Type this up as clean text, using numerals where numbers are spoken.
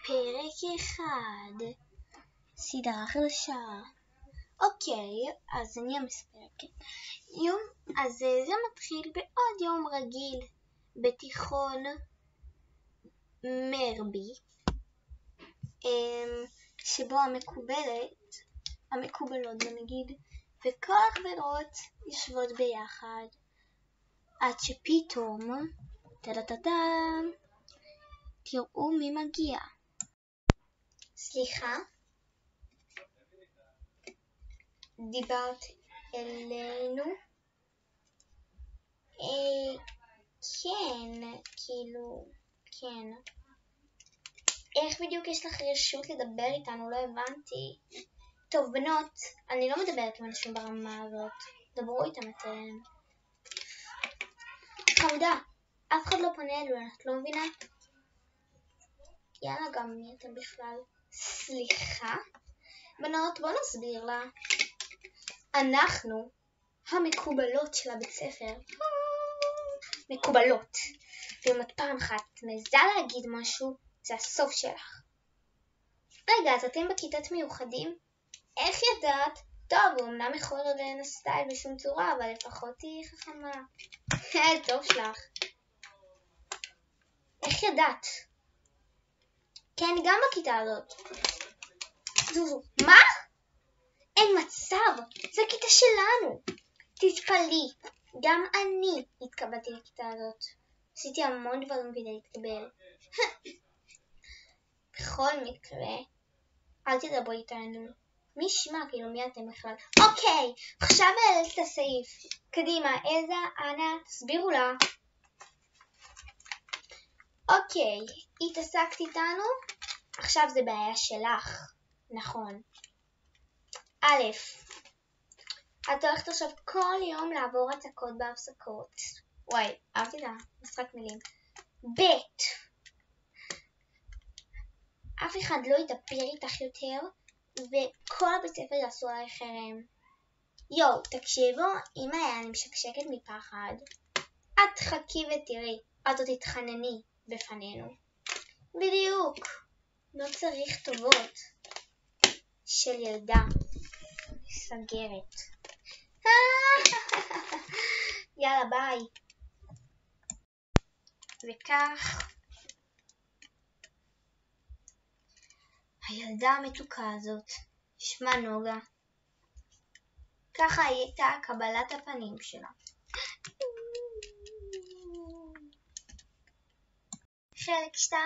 פרק 1, סדרה חדשה. אוקיי, אז אני המספרת. אז זה מתחיל בעוד יום רגיל בתיכון מרבי, שבו המקובלות נגיד, וכל החברות יושבות ביחד, עד שפתאום טה-טה-טה-טם, תראו מי מגיע. סליחה? דיברת אלינו? כן, כן. איך בדיוק יש לך רשות לדבר איתנו? לא הבנתי. טוב, בנות, אני לא מדברת עם אנשים ברמה הזאת. דברו איתם אתם. חמודה, אף אחד לא פונה אלו, את לא מבינה? יאללה, גם מי אתם בכלל? סליחה? בנות, בוא נסביר לה. אנחנו המקובלות של הבית ספר. מקובלות. ואם את פעם אחת מזה להגיד משהו, זה הסוף שלך. רגע, אז אתם בכיתות מיוחדים? איך ידעת? טוב, הוא אמנם יכול לדעת הסטייל בשום צורה, אבל לפחות היא חכמה. טוב שלך. איך ידעת? כן, גם בכיתה הזאת. זוזו, מה? אין מצב, זה הכיתה שלנו. תתפלאי, גם אני התקבלתי לכיתה הזאת. עשיתי המון דברים כדי להתקבל. בכל מקרה, אל תדברו איתנו. מי שמע, כאילו מי אתם בכלל? אוקיי, עכשיו העלת את הסעיף. קדימה, אלזה, אנא, תסבירו לה. אוקיי, התעסקת איתנו? עכשיו זה בעיה שלך. נכון. א', את הולכת עכשיו כל יום לעבור הצקות בהפסקות. וואי, אהבתי את המשחק מילים. ב', אף אחד לא ידבר איתך יותר, וכל הבית ספר יעשו עליי חרם. יו, תקשיבו, אמא אני משקשקת מפחד. את חכי ותראי, את עוד תתחנני בפנינו. בדיוק, לא צריך טובות של ילדה סגרת. יאללה ביי. וכך הילדה המתוקה הזאת, שמה נוגה, ככה הייתה קבלת הפנים שלה. חלק 2